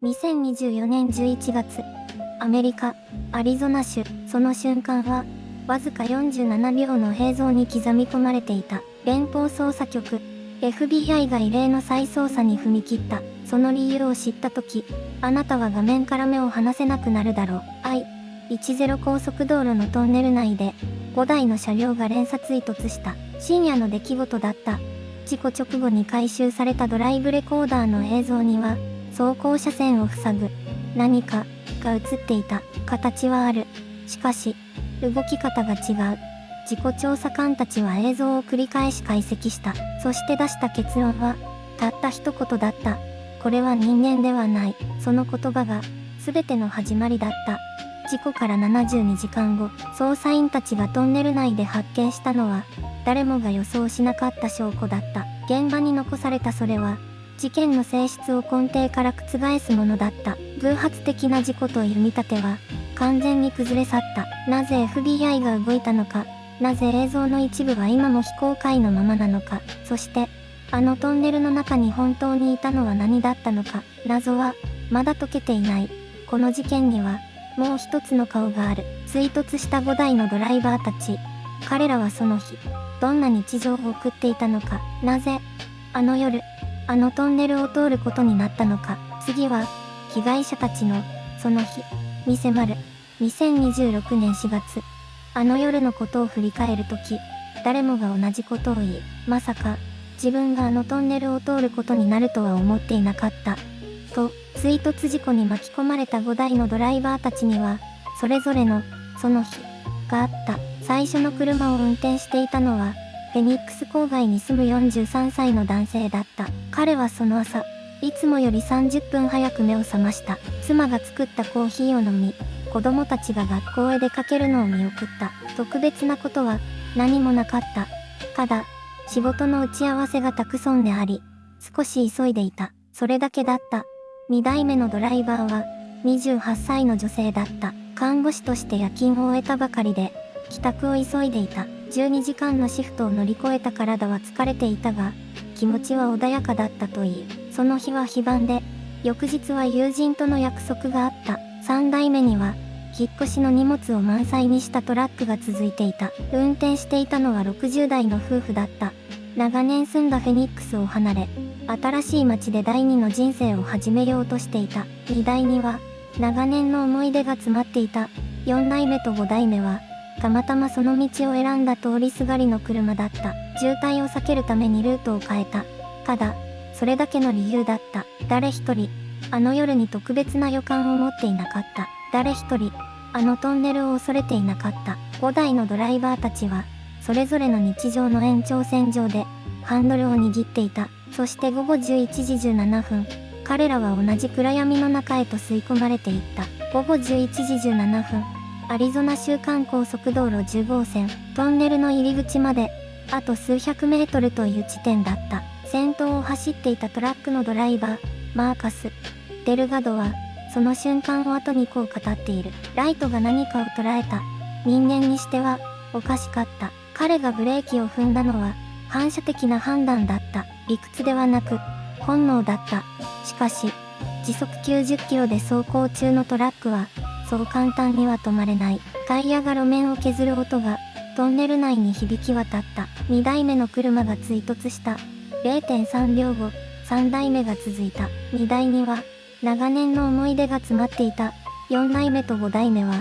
2024年11月、アメリカ、アリゾナ州、その瞬間は、わずか47秒の映像に刻み込まれていた。連邦捜査局、FBI が異例の再捜査に踏み切った。その理由を知ったとき、あなたは画面から目を離せなくなるだろう。I-10高速道路のトンネル内で、5台の車両が連鎖追突した。深夜の出来事だった。事故直後に回収されたドライブレコーダーの映像には、走行車線を塞ぐ何かが映っていた。形はある。しかし、動き方が違う。事故調査官たちは映像を繰り返し解析した。そして出した結論は、たった一言だった。これは人間ではない。その言葉が、全ての始まりだった。事故から72時間後、捜査員たちがトンネル内で発見したのは、誰もが予想しなかった証拠だった。現場に残されたそれは、事件の性質を根底から覆すものだった。偶発的な事故という見立ては、完全に崩れ去った。なぜ FBI が動いたのか、なぜ映像の一部は今も非公開のままなのか、そして、あのトンネルの中に本当にいたのは何だったのか、謎は、まだ解けていない。この事件には、もう一つの顔がある。追突した5台のドライバーたち。彼らはその日、どんな日常を送っていたのか、なぜ、あの夜、あのトンネルを通ることになったのか。次は、被害者たちの、その日、に迫る。2026年4月、あの夜のことを振り返るとき、誰もが同じことを言い、まさか、自分があのトンネルを通ることになるとは思っていなかった。と、追突事故に巻き込まれた5台のドライバーたちには、それぞれの、その日、があった。最初の車を運転していたのは、フェニックス郊外に住む43歳の男性だった。彼はその朝、いつもより30分早く目を覚ました。妻が作ったコーヒーを飲み、子供たちが学校へ出かけるのを見送った。特別なことは何もなかった。ただ、仕事の打ち合わせがたくさんであり、少し急いでいた。それだけだった。2台目のドライバーは、28歳の女性だった。看護師として夜勤を終えたばかりで、帰宅を急いでいた。12時間のシフトを乗り越えた体は疲れていたが、気持ちは穏やかだったといい、その日は非番で、翌日は友人との約束があった。3台目には、引っ越しの荷物を満載にしたトラックが続いていた。運転していたのは60代の夫婦だった。長年住んだフェニックスを離れ、新しい街で第二の人生を始めようとしていた。2台には、長年の思い出が詰まっていた。4台目と5台目は、たまたまその道を選んだ通りすがりの車だった。渋滞を避けるためにルートを変えた。ただ、それだけの理由だった。誰一人、あの夜に特別な予感を持っていなかった。誰一人、あのトンネルを恐れていなかった。5台のドライバーたちは、それぞれの日常の延長線上で、ハンドルを握っていた。そして午後11時17分、彼らは同じ暗闇の中へと吸い込まれていった。午後11時17分、アリゾナ州間高速道路10号線、トンネルの入り口まで、あと数百メートルという地点だった。先頭を走っていたトラックのドライバー、マーカス・デルガドは、その瞬間を後にこう語っている。ライトが何かを捉えた。人間にしては、おかしかった。彼がブレーキを踏んだのは、反射的な判断だった。理屈ではなく、本能だった。しかし、時速90キロで走行中のトラックは、そう簡単には止まれない。タイヤが路面を削る音が、トンネル内に響き渡った。2台目の車が追突した。0.3 秒後、3台目が続いた。2台には、長年の思い出が詰まっていた。4台目と5台目は、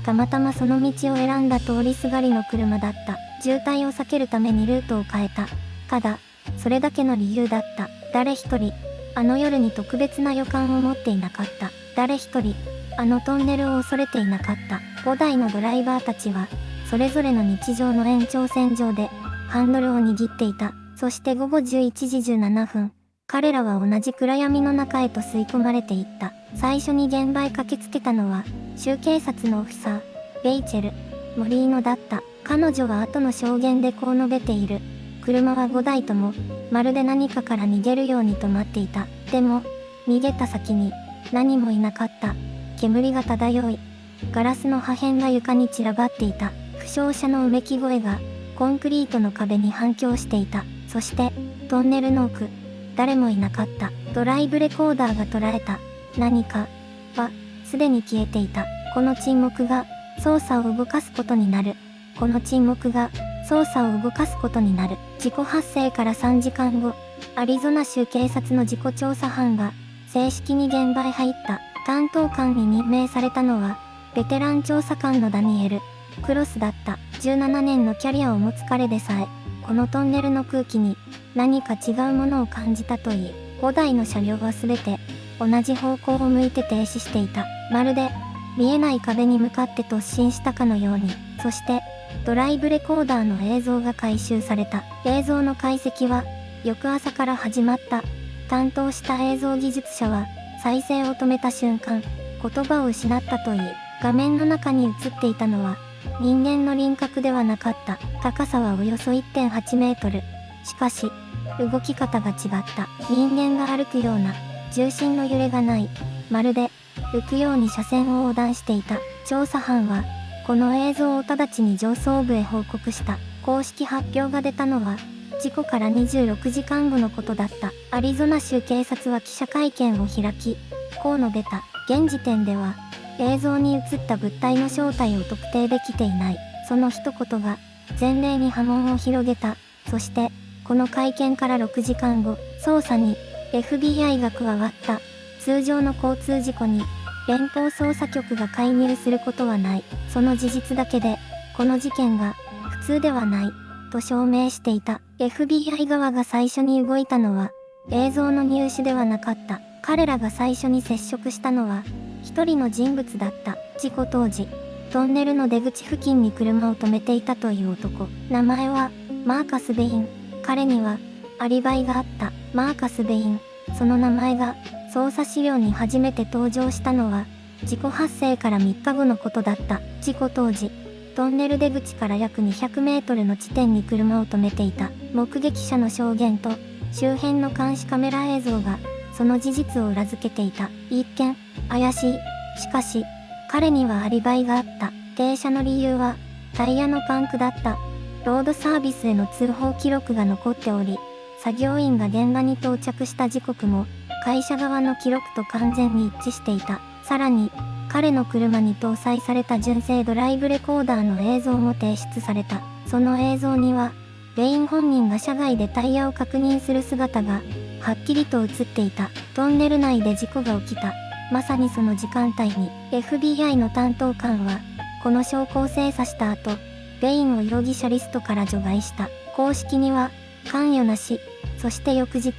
たまたまその道を選んだ通りすがりの車だった。渋滞を避けるためにルートを変えた。ただ、それだけの理由だった。誰一人、あの夜に特別な予感を持っていなかった。誰一人、あのトンネルを恐れていなかった。5台のドライバーたちは、それぞれの日常の延長線上で、ハンドルを握っていた。そして午後11時17分、彼らは同じ暗闇の中へと吸い込まれていった。最初に現場へ駆けつけたのは、州警察のオフィサー、レイチェル・モリーノだった。彼女は後の証言でこう述べている。車は5台とも、まるで何かから逃げるように止まっていた。でも、逃げた先に、何もいなかった。煙が漂い、ガラスの破片が床に散らばっていた。負傷者のうめき声が、コンクリートの壁に反響していた。そして、トンネルの奥、誰もいなかった。ドライブレコーダーが捉えた。何かはすでに消えていた。この沈黙が捜査を動かすことになる。この沈黙が捜査を動かすことになる。事故発生から3時間後、アリゾナ州警察の事故調査班が正式に現場へ入った。担当官に任命されたのは、ベテラン調査官のダニエル・クロスだった。17年のキャリアを持つ彼でさえ、このトンネルの空気に何か違うものを感じたといい、5台の車両はすべて同じ方向を向いて停止していた。まるで見えない壁に向かって突進したかのように。そしてドライブレコーダーの映像が回収された。映像の解析は翌朝から始まった。担当した映像技術者は再生を止めた瞬間、言葉を失ったといい、画面の中に映っていたのは人間の輪郭ではなかった。高さはおよそ 1.8 メートル。しかし動き方が違った。人間が歩くような重心の揺れがない。まるで浮くように車線を横断していた。調査班はこの映像を直ちに上層部へ報告した。公式発表が出たのは事故から26時間後のことだった。アリゾナ州警察は記者会見を開き、こう述べた。現時点では映像に映った物体の正体を特定できていない。その一言が全米に波紋を広げた。そしてこの会見から6時間後、捜査に FBI が加わった。通常の交通事故に連邦捜査局が介入することはない。その事実だけでこの事件が普通ではないと証明していた。FBI 側が最初に動いたのは映像の入手ではなかった。彼らが最初に接触したのは一人の人物だった。事故当時、トンネルの出口付近に車を止めていたという男。名前はマーカス・ベイン。彼にはアリバイがあった。マーカス・ベイン。その名前が捜査資料に初めて登場したのは事故発生から3日後のことだった。事故当時、トンネル出口から約200メートルの地点に車を止めていた。目撃者の証言と周辺の監視カメラ映像がその事実を裏付けていた。一見怪しい。しかし彼にはアリバイがあった。停車の理由はタイヤのパンクだった。ロードサービスへの通報記録が残っており、作業員が現場に到着した時刻も会社側の記録と完全に一致していた。さらに彼の車に搭載された純正ドライブレコーダーの映像も提出された。その映像にはベイン本人が車外でタイヤを確認する姿がはっきりと映っていた。トンネル内で事故が起きた。まさにその時間帯に FBI の担当官はこの証拠を精査した後、ベインを容疑者リストから除外した。公式には関与なし。そして翌日、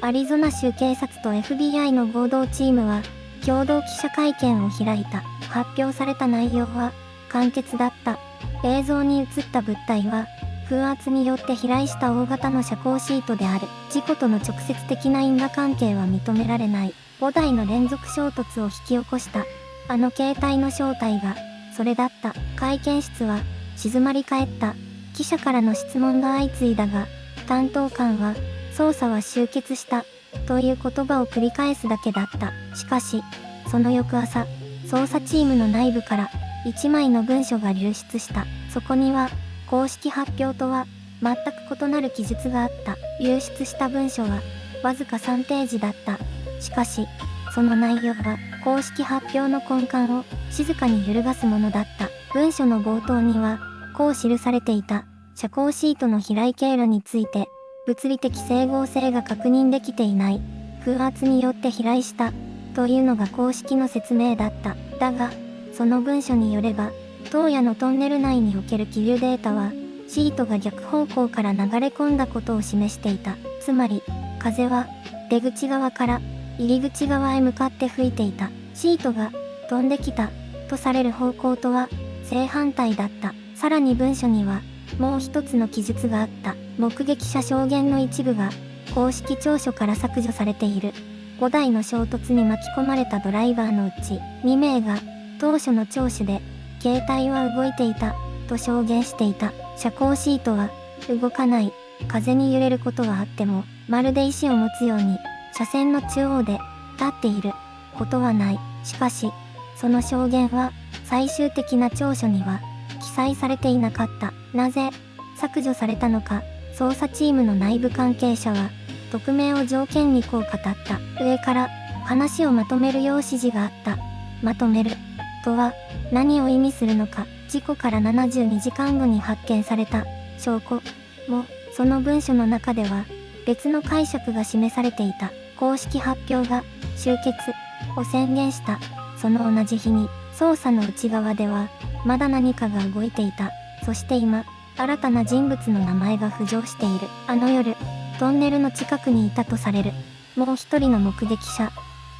アリゾナ州警察と FBI の合同チームは共同記者会見を開いた。発表された内容は簡潔だった。映像に映った物体は風圧によって飛来した大型の遮光シートである。事故との直接的な因果関係は認められない。5台の連続衝突を引き起こしたあの形態の正体がそれだった。会見室は静まり返った。記者からの質問が相次いだが、担当官は捜査は終結したという言葉を繰り返すだけだった。しかしその翌朝、捜査チームの内部から1枚の文書が流出した。そこには公式発表とは全く異なる記述があった。流出した文書はわずか3ページだった。しかしその内容は公式発表の根幹を静かに揺るがすものだった。文書の冒頭にはこう記されていた。遮光シートの飛来経路について物理的整合性が確認できていない。風圧によって飛来したというのが公式の説明だった。だがその文書によれば、当夜のトンネル内における気流データはシートが逆方向から流れ込んだことを示していた。つまり風は出口側から入り口側へ向かって吹いていた。シートが飛んできたとされる方向とは正反対だった。さらに文書にはもう一つの記述があった。目撃者証言の一部が公式調書から削除されている。5台の衝突に巻き込まれたドライバーのうち2名が当初の聴取で携帯は動いていたと証言していた。遮光シートは動かない。風に揺れることはあってもまるで意志を持つように車線の中央で立っていることはない。しかしその証言は最終的な調書には記載されていなかった。なぜ削除されたのか。捜査チームの内部関係者は匿名を条件にこう語った。上から話をまとめるよう指示があった。まとめるとは何を意味するのか。事故から72時間後に発見された証拠も、その文書の中では別の解釈が示されていた。公式発表が終結を宣言したその同じ日に、捜査の内側ではまだ何かが動いていた。そして今、新たな人物の名前が浮上している。あの夜、トンネルの近くにいたとされるもう一人の目撃者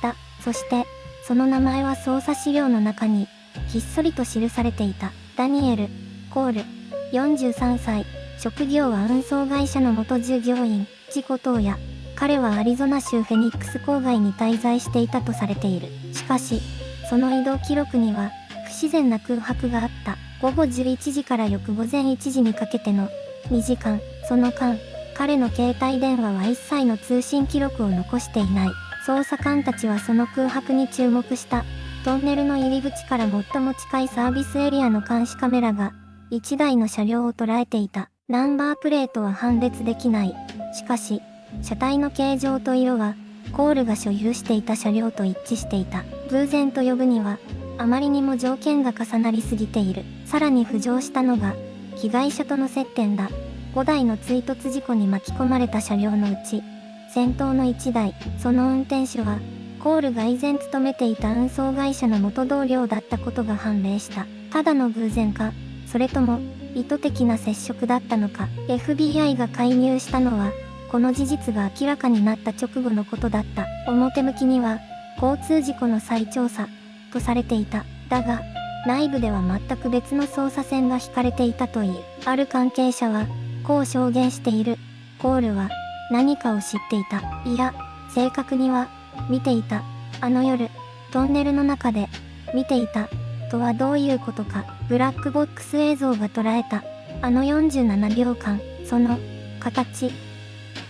だ。そして、その名前は捜査資料の中にひっそりと記されていた。ダニエル・コール、43歳、職業は運送会社の元従業員。事故当夜、彼はアリゾナ州フェニックス郊外に滞在していたとされている。しかし、その移動記録には不自然な空白があった。午後11時から翌午前1時にかけての2時間、その間、彼の携帯電話は一切の通信記録を残していない。捜査官たちはその空白に注目した。トンネルの入り口から最も近いサービスエリアの監視カメラが1台の車両を捉えていた。ナンバープレートは判別できない。しかし、車体の形状と色はコールが所有していた車両と一致していた。偶然と呼ぶにはあまりにも条件が重なりすぎている。さらに浮上したのが被害者との接点だ。5台の追突事故に巻き込まれた車両のうち、先頭の1台、その運転手はコールが以前勤めていた運送会社の元同僚だったことが判明した。ただの偶然か、それとも意図的な接触だったのか。FBI が介入したのはこの事実が明らかになった直後のことだった。表向きには交通事故の再調査とされていた。だが内部では全く別の捜査線が引かれていたという。ある関係者はこう証言している。コールは何かを知っていた。いや、正確には見ていた。あの夜、トンネルの中で見ていたとはどういうことか。ブラックボックス映像が捉えたあの47秒間、その形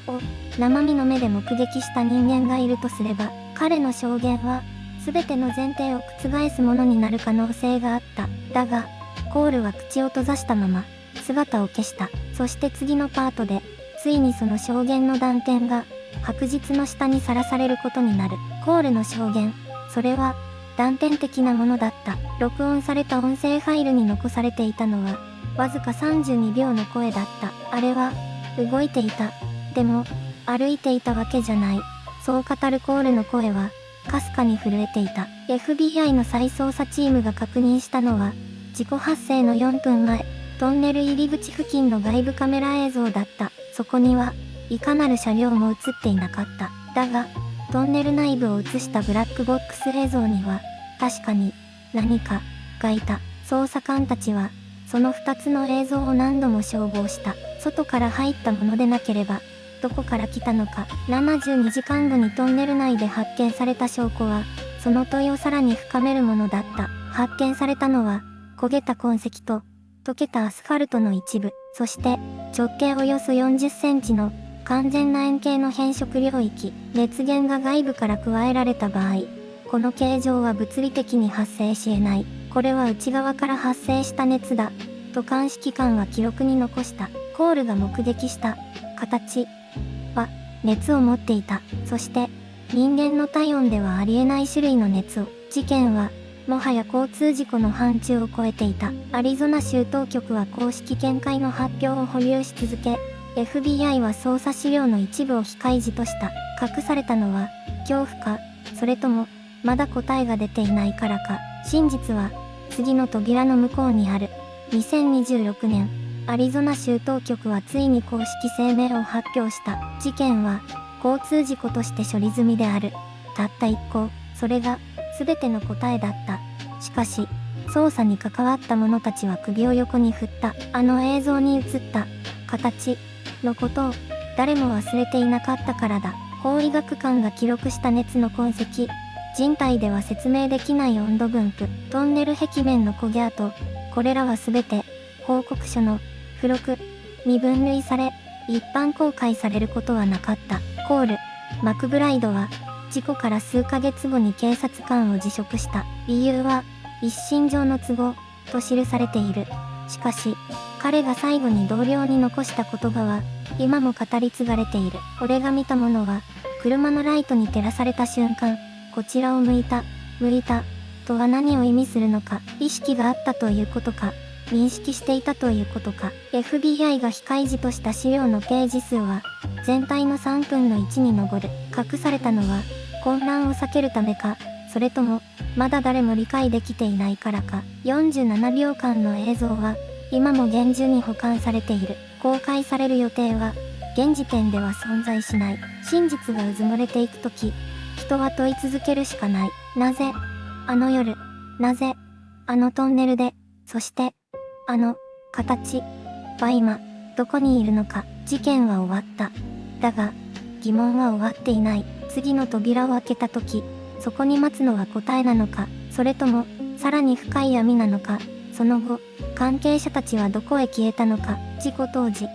を生身の目で目撃した人間がいるとすれば、彼の証言は全ての前提を覆すものになる可能性があった。だが、コールは口を閉ざしたまま姿を消した。そして次のパートで、ついにその証言の断片が白日の下にさらされることになる。コールの証言、それは断片的なものだった。録音された音声ファイルに残されていたのは、わずか32秒の声だった。あれは動いていた。でも歩いていたわけじゃない。そう語るコールの声はかすかに震えていた。FBI の再捜査チームが確認したのは、事故発生の4分前、トンネル入り口付近の外部カメラ映像だった。そこにはいかなる車両も映っていなかった。だが、トンネル内部を映したブラックボックス映像には、確かに何かがいた。捜査官たちは、その2つの映像を何度も照合した。外から入ったものでなければ、どこから来たのか。72時間後にトンネル内で発見された証拠は、その問いをさらに深めるものだった。発見されたのは、焦げた痕跡と、溶けたアスファルトの一部、そして直径およそ40センチの完全な円形の変色領域。熱源が外部から加えられた場合、この形状は物理的に発生し得ない。これは内側から発生した熱だ、と監視機関は記録に残した。コールが目撃した形は熱を持っていた。そして人間の体温ではありえない種類の熱を。事件はもはや交通事故の範疇を超えていた。アリゾナ州当局は公式見解の発表を保留し続け、FBI は捜査資料の一部を非開示とした。隠されたのは恐怖か、それともまだ答えが出ていないからか。真実は次の扉の向こうにある。2026年、アリゾナ州当局はついに公式声明を発表した。事件は交通事故として処理済みである。たった一個、それが全ての答えだった。しかし、捜査に関わった者たちは首を横に振った。あの映像に映った形のことを誰も忘れていなかったからだ。法医学館が記録した熱の痕跡、人体では説明できない温度分布、トンネル壁面の焦げ跡、これらは全て報告書の付録に分類され、一般公開されることはなかった。コール・マクブライドは事故から数ヶ月後に警察官を辞職した。理由は一身上の都合と記されている。しかし、彼が最後に同僚に残した言葉は今も語り継がれている。俺が見たものは車のライトに照らされた瞬間、こちらを向いたとは何を意味するのか、意識があったということか、認識していたということか。FBI が非開示とした資料のページ数は全体の3分の1に上る。隠されたのは混乱を避けるためか、それともまだ誰も理解できていないからか。47秒間の映像は今も厳重に保管されている。公開される予定は現時点では存在しない。真実がうずもれていくとき、人は問い続けるしかない。なぜあの夜、なぜあのトンネルで、そしてあの形は今どこにいるのか。事件は終わった。だが疑問は終わっていない。次の扉を開けたとき、そこに待つのは答えなのか、それともさらに深い闇なのか。その後、関係者たちはどこへ消えたのか。事故当時、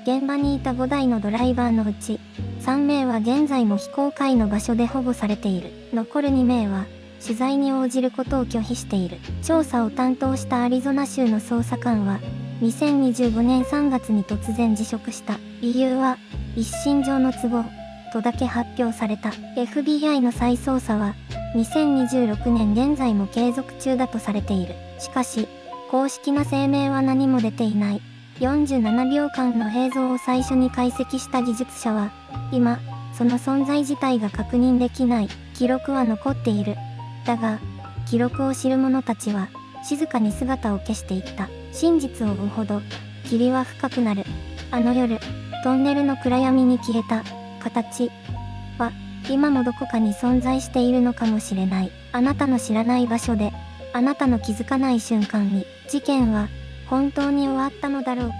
現場にいた5台のドライバーのうち3名は現在も非公開の場所で保護されている。残る2名は取材に応じることを拒否している。調査を担当したアリゾナ州の捜査官は2025年3月に突然辞職した。理由は一身上の都合とだけ発表された。FBI の再捜査は2026年現在も継続中だとされている。しかし公式な声明は何も出ていない。47秒間の映像を最初に解析した技術者は今その存在自体が確認できない。記録は残っている。だが記録を知る者たちは静かに姿を消していった。真実を追うほど霧は深くなる。あの夜トンネルの暗闇に消えた形は今もどこかに存在しているのかもしれない。あなたの知らない場所で、あなたの気づかない瞬間に、事件は本当に終わったのだろうか。